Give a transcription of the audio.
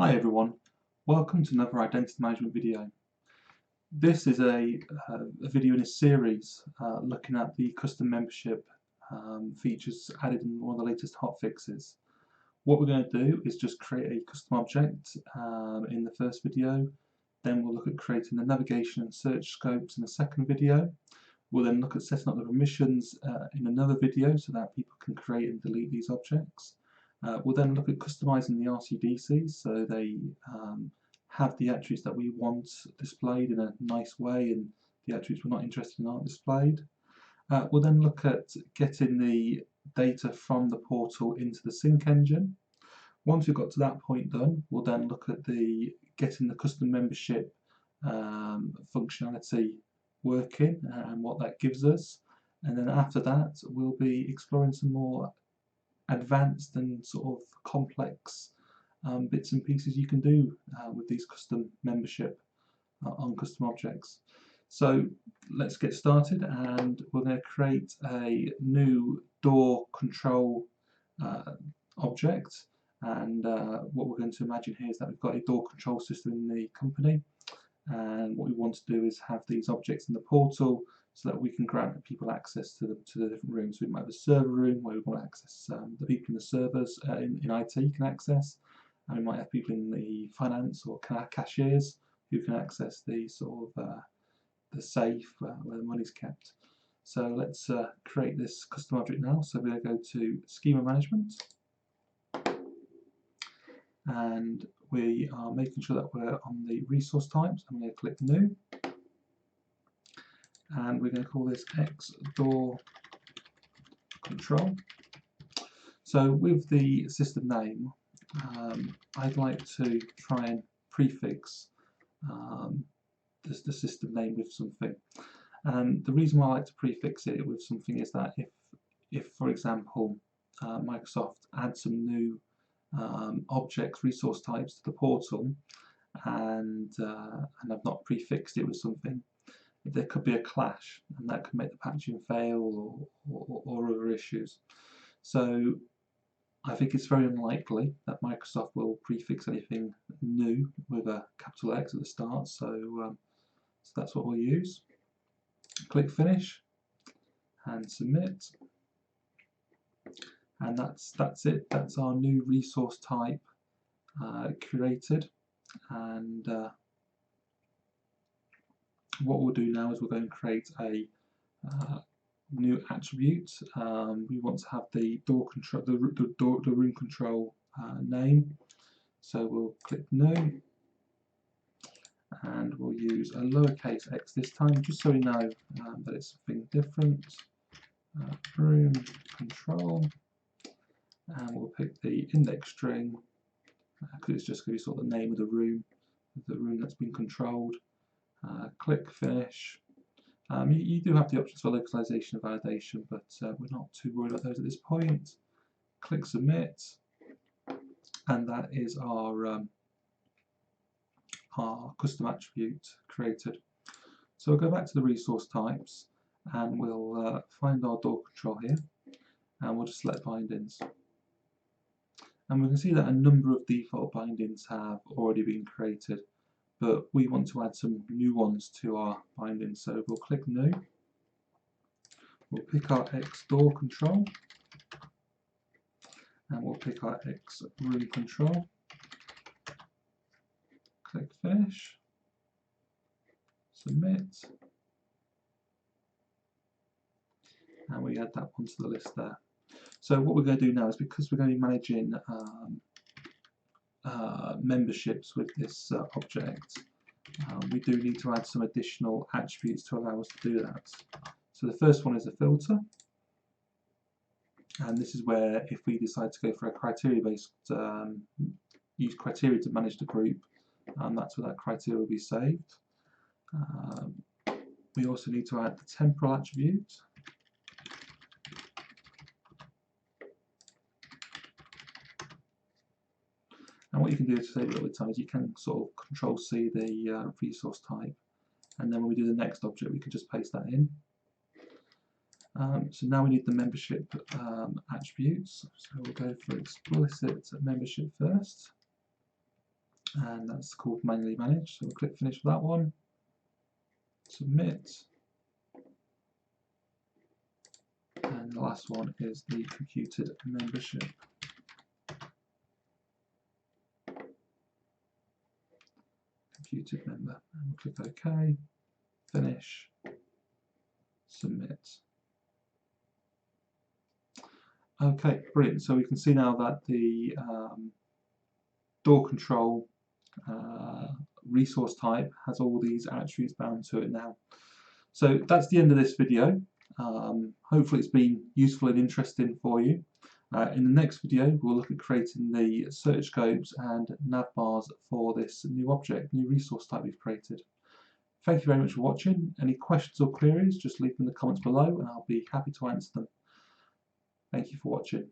Hi everyone, welcome to another identity management video. This is a video in a series looking at the custom membership features added in one of the latest hotfixes. What we're going to do is just create a custom object in the first video, then we'll look at creating the navigation and search scopes in the second video. We'll then look at setting up the permissions in another video so that people can create and delete these objects. We'll then look at customizing the RCDCs so they have the attributes that we want displayed in a nice way, and the attributes we're not interested in aren't displayed. We'll then look at getting the data from the portal into the sync engine. Once we've got to that point done, we'll then look at getting the custom membership functionality working and what that gives us. And then after that, we'll be exploring some more advanced and sort of complex bits and pieces you can do with these custom membership on custom objects. So let's get started, and we're going to create a new door control object. And what we're going to imagine here is that we've got a door control system in the company, and what we want to do is have these objects in the portal so that we can grant people access to the different rooms. So we might have a server room where we want to access the people in the servers in IT can access, and we might have people in the finance or cashiers who can access the sort of the safe where the money's kept. So let's create this custom object now. So we're going to go to Schema Management, and we are making sure that we're on the resource types. I'm going to click New, and we're going to call this X door control. So with the system name, I'd like to try and prefix the system name with something. And the reason why I like to prefix it with something is that if for example, Microsoft adds some new objects, resource types to the portal, and I've not prefixed it with something, there could be a clash, and that could make the patching fail or other issues. So I think it's very unlikely that Microsoft will prefix anything new with a capital X at the start, so that's what we'll use. Click Finish and Submit, and that's it. That's our new resource type created. And what we'll do now is we'll go and create a new attribute. We want to have the door control, the room control name. So we'll click New, and we'll use a lowercase x this time, just so we know that it's something different. Room control, and we'll pick the index string because it's just going to be sort of the name of the room that's been controlled. Click Finish. You do have the options for localization and validation, but we're not too worried about those at this point. Click Submit, and that is our custom attribute created. So we'll go back to the resource types, and we'll find our door control here, and we'll just select bindings. And we can see that a number of default bindings have already been created, but we want to add some new ones to our bindings. So we'll click New, we'll pick our X door control, and we'll pick our X room control. Click Finish, Submit, and we add that onto the list there. So what we're going to do now is, because we're going to be managing memberships with this object, we do need to add some additional attributes to allow us to do that. So the first one is a filter, and this is where if we decide to go for a criteria-based, use criteria to manage the group, that's where that criteria will be saved. We also need to add the temporal attribute. And what you can do to save a little bit of time is you can sort of Control C the resource type, and then when we do the next object we can just paste that in. So now we need the membership attributes, so we'll go for explicit membership first. and that's called manually manage. So we'll click finish for that one, submit, and the last one is the computed membership. Computed member, and we'll click OK, finish, submit. Okay, brilliant. So we can see now that the door control resource type has all these attributes bound to it now. So that's the end of this video. Hopefully it's been useful and interesting for you. In the next video we'll look at creating the search scopes and nav bars for this new object, new resource type we've created. Thank you very much for watching. Any questions or queries, just leave them in the comments below and I'll be happy to answer them. Thank you for watching.